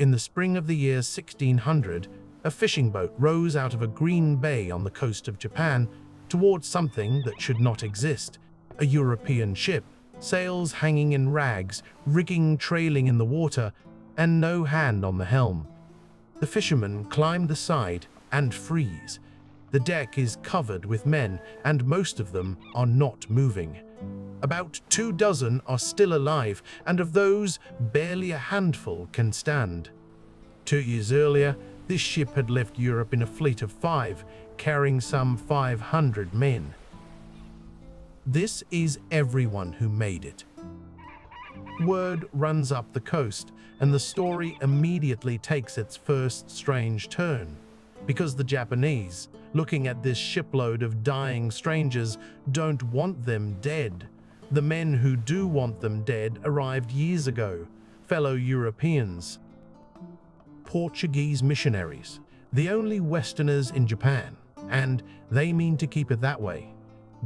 In the spring of the year 1600, a fishing boat rose out of a green bay on the coast of Japan towards something that should not exist, a European ship, sails hanging in rags, rigging trailing in the water, and no hand on the helm. The fishermen climb the side and freeze. The deck is covered with men, and most of them are not moving. About 24 are still alive, and of those, barely a handful can stand. 2 years earlier, this ship had left Europe in a fleet of 5, carrying some 500 men. This is everyone who made it. Word runs up the coast, and the story immediately takes its first strange turn, because the Japanese, looking at this shipload of dying strangers, don't want them dead. The men who do want them dead arrived years ago, fellow Europeans. Portuguese missionaries, the only Westerners in Japan, and they mean to keep it that way.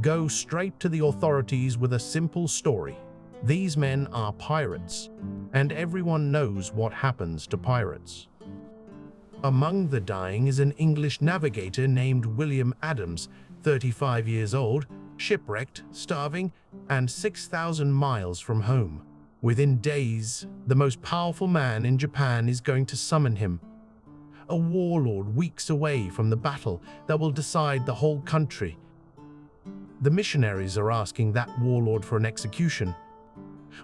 Go straight to the authorities with a simple story. These men are pirates, and everyone knows what happens to pirates. Among the dying is an English navigator named William Adams, 35 years old, shipwrecked, starving, and 6,000 miles from home. Within days, the most powerful man in Japan is going to summon him. A warlord weeks away from the battle that will decide the whole country. The missionaries are asking that warlord for an execution.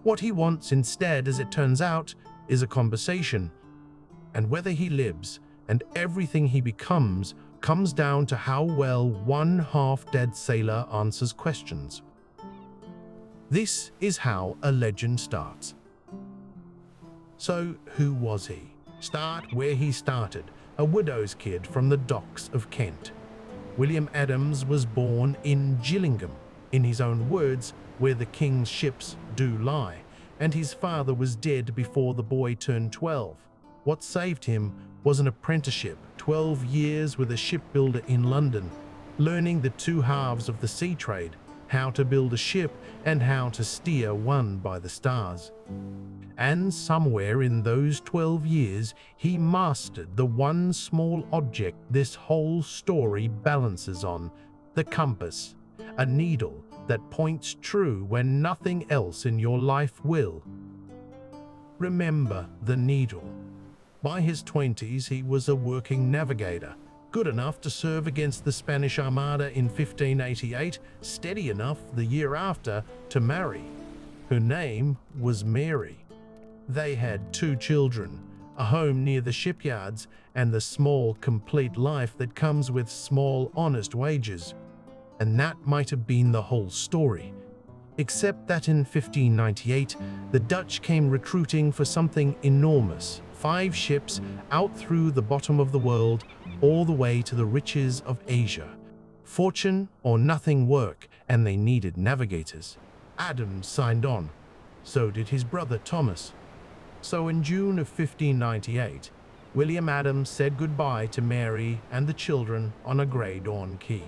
What he wants instead, as it turns out, is a conversation. And whether he lives and everything he becomes comes down to how well one half-dead sailor answers questions. This is how a legend starts. So, who was he? Start where he started, a widow's kid from the docks of Kent. William Adams was born in Gillingham, in his own words, where the king's ships do lie, and his father was dead before the boy turned 12. What saved him was an apprenticeship, 12 years with a shipbuilder in London, learning the two halves of the sea trade, how to build a ship and how to steer one by the stars. And somewhere in those 12 years, he mastered the one small object this whole story balances on, the compass, a needle that points true when nothing else in your life will. Remember the needle. By his 20s, he was a working navigator, good enough to serve against the Spanish Armada in 1588, steady enough the year after to marry. Her name was Mary. They had 2 children, a home near the shipyards, and the small, complete life that comes with small, honest wages. And that might have been the whole story. Except that in 1598, the Dutch came recruiting for something enormous. 5 ships out through the bottom of the world, all the way to the riches of Asia. Fortune or nothing work, and they needed navigators. Adams signed on. So did his brother Thomas. So in June of 1598, William Adams said goodbye to Mary and the children on a Grey Dawn quay.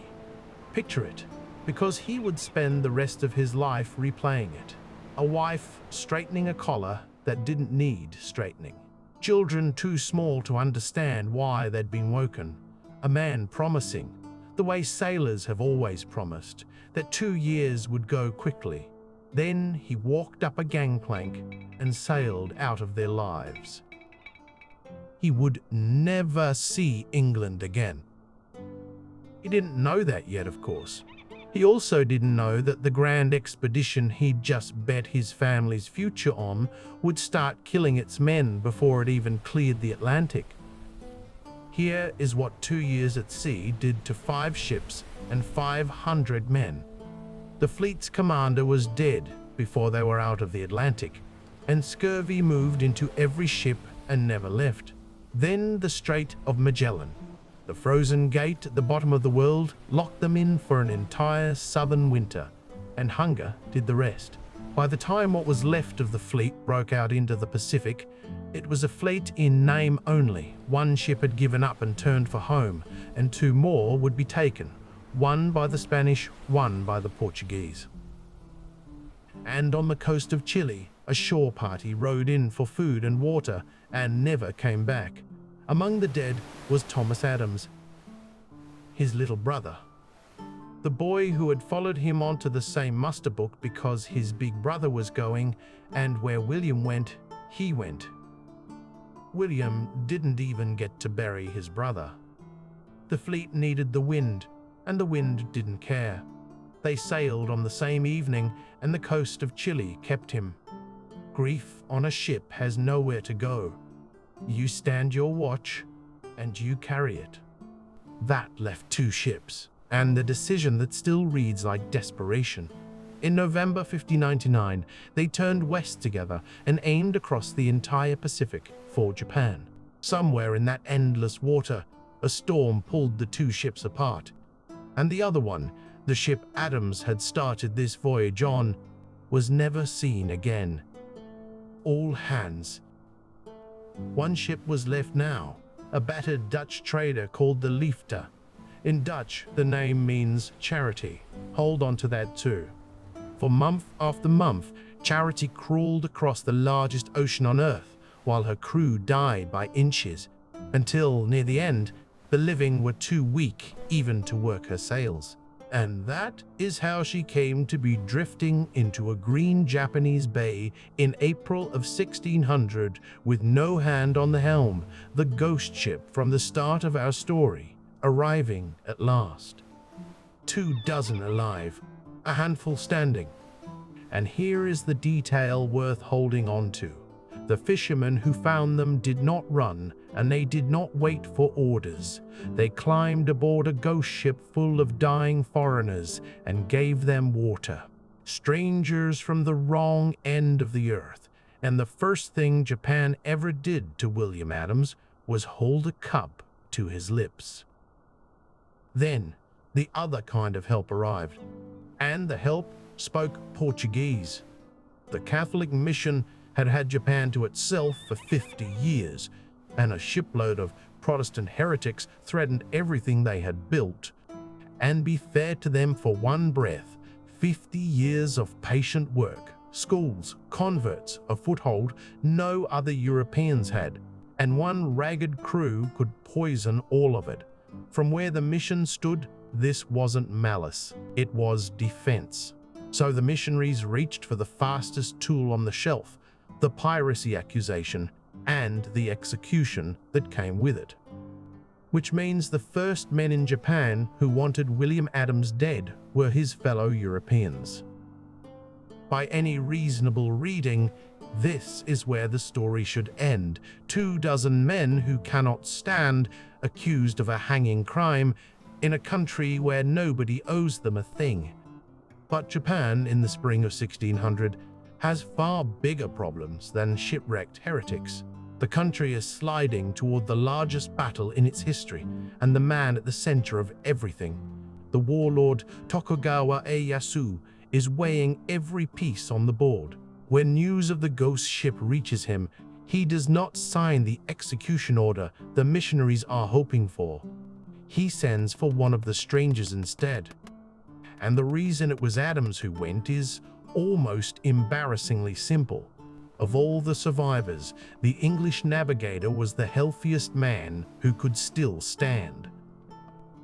Picture it, because he would spend the rest of his life replaying it. A wife straightening a collar that didn't need straightening. Children too small to understand why they'd been woken. A man promising, the way sailors have always promised, that 2 years would go quickly. Then he walked up a gangplank and sailed out of their lives. He would never see England again. He didn't know that yet, of course. He also didn't know that the grand expedition he'd just bet his family's future on would start killing its men before it even cleared the Atlantic. Here is what 2 years at sea did to 5 ships and 500 men. The fleet's commander was dead before they were out of the Atlantic, and scurvy moved into every ship and never left. Then the Strait of Magellan, the frozen gate at the bottom of the world, locked them in for an entire southern winter, and hunger did the rest. By the time what was left of the fleet broke out into the Pacific, it was a fleet in name only. 1 ship had given up and turned for home, and 2 more would be taken, 1 by the Spanish, 1 by the Portuguese. And on the coast of Chile, a shore party rowed in for food and water, and never came back. Among the dead was Thomas Adams, his little brother, the boy who had followed him onto the same muster book because his big brother was going, and where William went, he went. William didn't even get to bury his brother. The fleet needed the wind, and the wind didn't care. They sailed on the same evening, and the coast of Chile kept him. Grief on a ship has nowhere to go. You stand your watch, and you carry it. That left 2 ships, and the decision that still reads like desperation. In November 1599, they turned west together and aimed across the entire Pacific for Japan. Somewhere in that endless water, a storm pulled the 2 ships apart, and the other one, the ship Adams had started this voyage on, was never seen again. All hands. One ship was left now, a battered Dutch trader called the Liefde. In Dutch, the name means charity. Hold on to that too. For month after month, Charity crawled across the largest ocean on Earth, while her crew died by inches, until, near the end, the living were too weak even to work her sails. And that is how she came to be drifting into a green Japanese bay in April of 1600 with no hand on the helm, the ghost ship from the start of our story, arriving at last. 24 alive, a handful standing. And here is the detail worth holding on to. The fishermen who found them did not run, and they did not wait for orders. They climbed aboard a ghost ship full of dying foreigners and gave them water. Strangers from the wrong end of the earth. And the first thing Japan ever did to William Adams was hold a cup to his lips. Then, the other kind of help arrived, and the help spoke Portuguese. The Catholic mission had had Japan to itself for 50 years, and a shipload of Protestant heretics threatened everything they had built. And be fair to them for one breath, 50 years of patient work, schools, converts, a foothold no other Europeans had, and one ragged crew could poison all of it. From where the mission stood, this wasn't malice, it was defense. So the missionaries reached for the fastest tool on the shelf, the piracy accusation, and the execution that came with it. Which means the first men in Japan who wanted William Adams dead were his fellow Europeans. By any reasonable reading, this is where the story should end. 24 men who cannot stand, accused of a hanging crime, in a country where nobody owes them a thing. But Japan, in the spring of 1600, has far bigger problems than shipwrecked heretics. The country is sliding toward the largest battle in its history, and the man at the center of everything, the warlord Tokugawa Ieyasu, is weighing every piece on the board. When news of the ghost ship reaches him, he does not sign the execution order the missionaries are hoping for. He sends for one of the strangers instead. And the reason it was Adams who went is almost embarrassingly simple. Of all the survivors, the English navigator was the healthiest man who could still stand.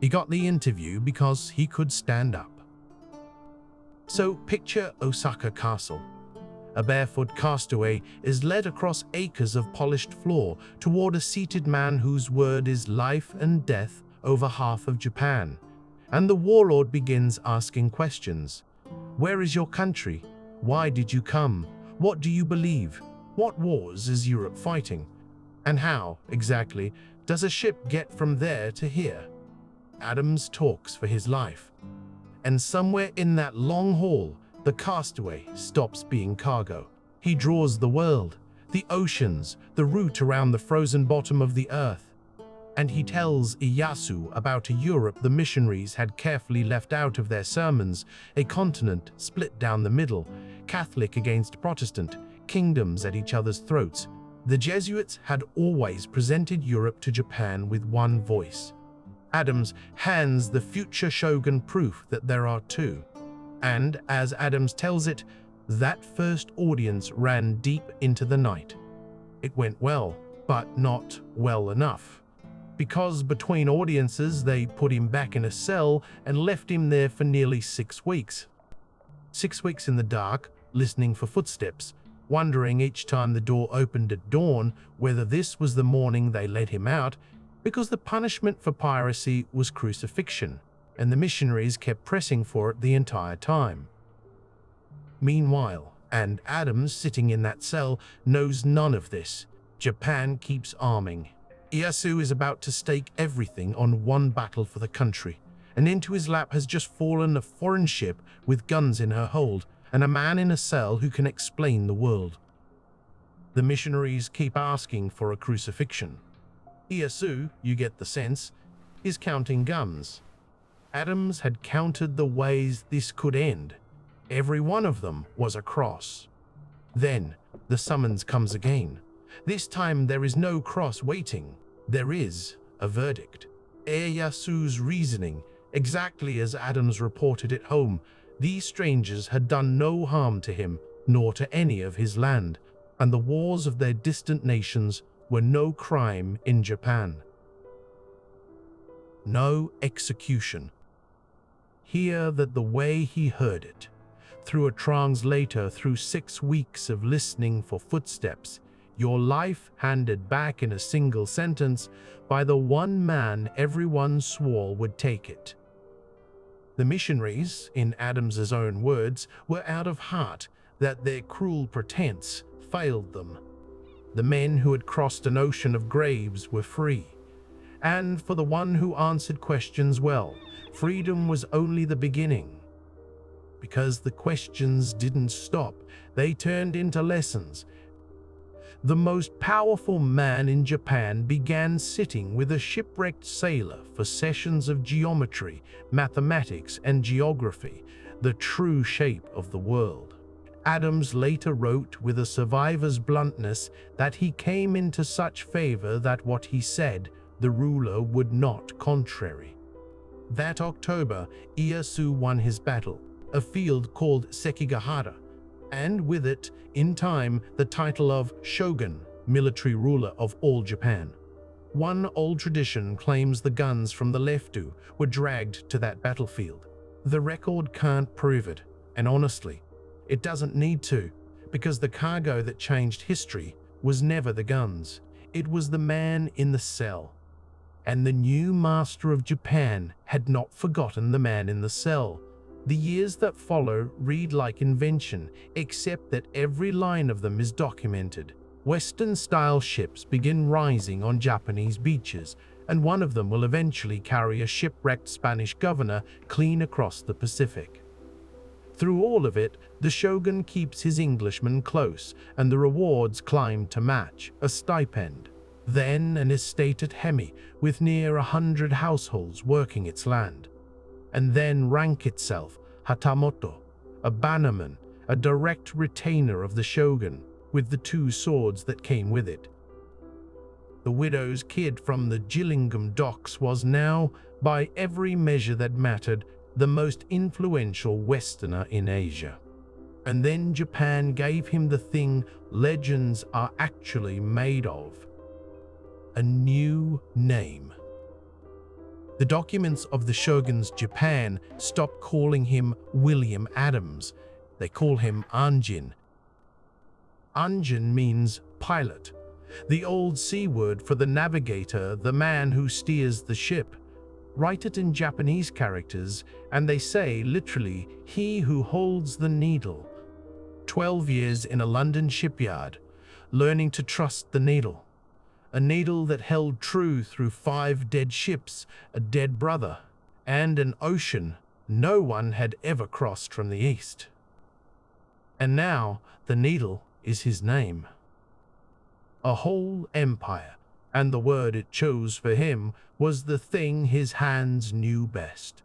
He got the interview because he could stand up. So picture Osaka Castle. A barefoot castaway is led across acres of polished floor toward a seated man whose word is life and death over half of Japan. And the warlord begins asking questions. Where is your country? Why did you come? What do you believe? What wars is Europe fighting? And how, exactly, does a ship get from there to here? Adams talks for his life. And somewhere in that long haul, the castaway stops being cargo. He draws the world, the oceans, the route around the frozen bottom of the earth. And he tells Ieyasu about a Europe the missionaries had carefully left out of their sermons, a continent split down the middle, Catholic against Protestant, kingdoms at each other's throats. The Jesuits had always presented Europe to Japan with one voice. Adams hands the future shogun proof that there are two. And, as Adams tells it, that first audience ran deep into the night. It went well, but not well enough. Because between audiences, they put him back in a cell and left him there for nearly 6 weeks. 6 weeks in the dark, listening for footsteps, wondering each time the door opened at dawn whether this was the morning they let him out, because the punishment for piracy was crucifixion, and the missionaries kept pressing for it the entire time. Meanwhile, and Adams, sitting in that cell, knows none of this. Japan keeps arming. Ieyasu is about to stake everything on one battle for the country, and into his lap has just fallen a foreign ship with guns in her hold, and a man in a cell who can explain the world. The missionaries keep asking for a crucifixion. Ieyasu, you get the sense, is counting guns. Adams had counted the ways this could end. Every one of them was a cross. Then the summons comes again. This time there is no cross waiting. There is a verdict. Ieyasu's reasoning, exactly as Adams reported at home, these strangers had done no harm to him, nor to any of his land, and the wars of their distant nations were no crime in Japan. No execution. Hear that the way he heard it, through a translator, through 6 weeks of listening for footsteps, your life handed back in a single sentence by the one man everyone swore would take it. The missionaries, in Adams's own words, were out of heart that their cruel pretense failed them. The men who had crossed an ocean of graves were free. And for the one who answered questions well, freedom was only the beginning. Because the questions didn't stop, they turned into lessons. The most powerful man in Japan began sitting with a shipwrecked sailor for sessions of geometry, mathematics, and geography, the true shape of the world. Adams later wrote with a survivor's bluntness that he came into such favor that what he said, the ruler would not contrary. That October, Ieyasu won his battle, a field called Sekigahara, and with it, in time, the title of shogun, military ruler of all Japan. One old tradition claims the guns from the leftu were dragged to that battlefield. The record can't prove it, and honestly, it doesn't need to, because the cargo that changed history was never the guns. It was the man in the cell. And the new master of Japan had not forgotten the man in the cell. The years that follow read like invention, except that every line of them is documented. Western-style ships begin rising on Japanese beaches, and one of them will eventually carry a shipwrecked Spanish governor clean across the Pacific. Through all of it, the shogun keeps his Englishmen close, and the rewards climb to match, a stipend. Then an estate at Hemi, with near 100 households working its land. And then rank itself, Hatamoto, a bannerman, a direct retainer of the shogun, with the 2 swords that came with it. The widow's kid from the Gillingham docks was now, by every measure that mattered, the most influential Westerner in Asia. And then Japan gave him the thing legends are actually made of: a new name. The documents of the shogun's Japan stop calling him William Adams. They call him Anjin. Anjin means pilot, the old sea word for the navigator, the man who steers the ship. Write it in Japanese characters, and they say literally, he who holds the needle. 12 years in a London shipyard, learning to trust the needle. A needle that held true through 5 dead ships, a dead brother, and an ocean no one had ever crossed from the east. And now the needle is his name. A whole empire, and the word it chose for him was the thing his hands knew best.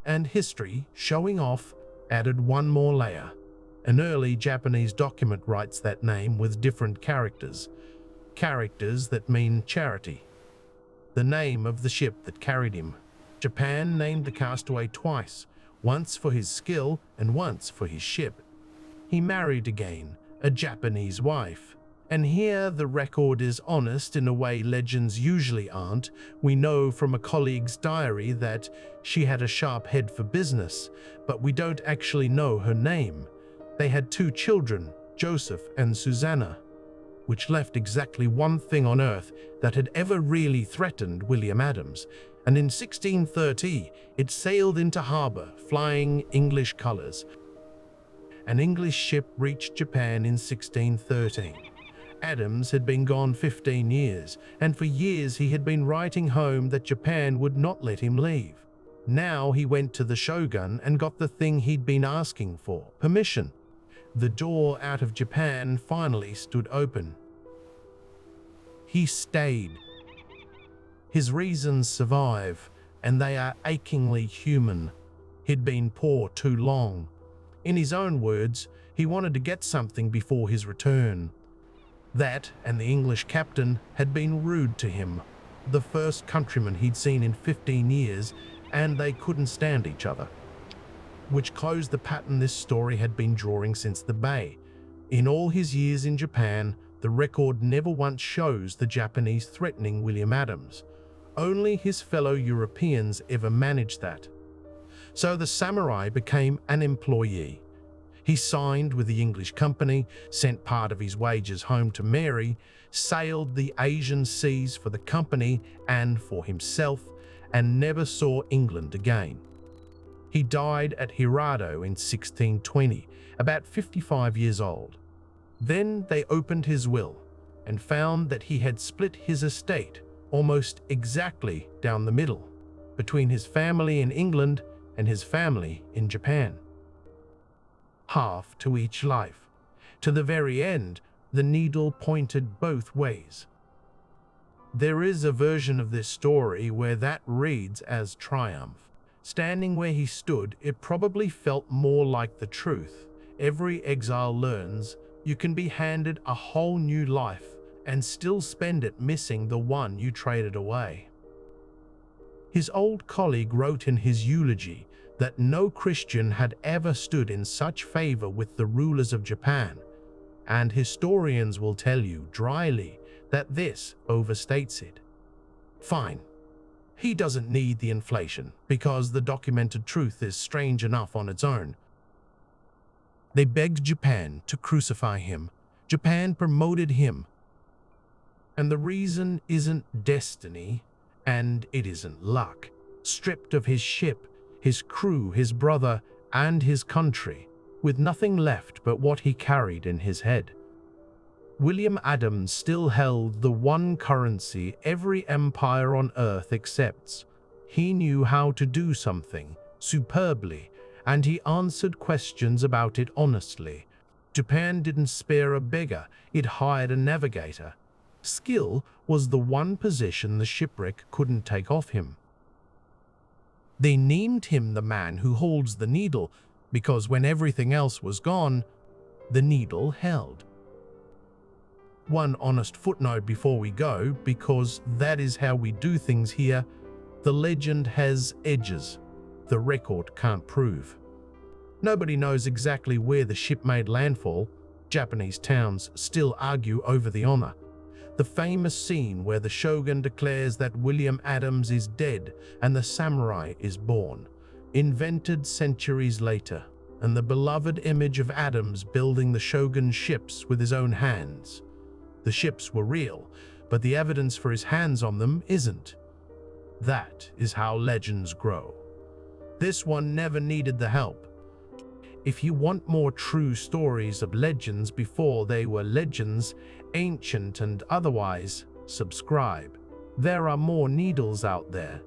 And history, showing off, added one more layer. An early Japanese document writes that name with different characters that mean charity. The name of the ship that carried him. Japan named the castaway twice, once for his skill and once for his ship. He married again, a Japanese wife, And here the record is honest in a way legends usually aren't. We know from a colleague's diary that she had a sharp head for business, but we don't actually know her name. They had 2 children, Joseph and Susanna, which left exactly one thing on Earth that had ever really threatened William Adams. And in 1630, it sailed into harbor, flying English colors. An English ship reached Japan in 1613. Adams had been gone 15 years, and for years he had been writing home that Japan would not let him leave. Now he went to the shogun and got the thing he'd been asking for, permission. The door out of Japan finally stood open. He stayed. His reasons survive, and they are achingly human. He'd been poor too long. In his own words, he wanted to get something before his return. That and the English captain had been rude to him, the first countryman he'd seen in 15 years, and they couldn't stand each other. Which closed the pattern this story had been drawing since the Bay. In all his years in Japan, the record never once shows the Japanese threatening William Adams. Only his fellow Europeans ever managed that. So the samurai became an employee. He signed with the English company, sent part of his wages home to Mary, sailed the Asian seas for the company and for himself, and never saw England again. He died at Hirado in 1620, about 55 years old. Then they opened his will and found that he had split his estate almost exactly down the middle, between his family in England and his family in Japan. Half to each life. To the very end, the needle pointed both ways. There is a version of this story where that reads as triumph. Standing where he stood, it probably felt more like the truth. Every exile learns you can be handed a whole new life and still spend it missing the one you traded away. His old colleague wrote in his eulogy that no Christian had ever stood in such favor with the rulers of Japan, and historians will tell you dryly that this overstates it. Fine. He doesn't need the inflation, because the documented truth is strange enough on its own. They begged Japan to crucify him. Japan promoted him. And the reason isn't destiny, and it isn't luck. Stripped of his ship, his crew, his brother, and his country, with nothing left but what he carried in his head. William Adams still held the one currency every empire on earth accepts. He knew how to do something superbly, and he answered questions about it honestly. Japan didn't spare a beggar, it hired a navigator. Skill was the one possession the shipwreck couldn't take off him. They named him the man who holds the needle, because when everything else was gone, the needle held. One honest footnote before we go, because that is how we do things here. The legend has edges the record can't prove. Nobody knows exactly where the ship made landfall. Japanese towns still argue over the honor. The famous scene where the shogun declares that William Adams is dead and the samurai is born, invented centuries later, and the beloved image of Adams building the shogun's ships with his own hands. The ships were real, but the evidence for his hands on them isn't. That is how legends grow. This one never needed the help. If you want more true stories of legends before they were legends, ancient and otherwise, subscribe. There are more needles out there.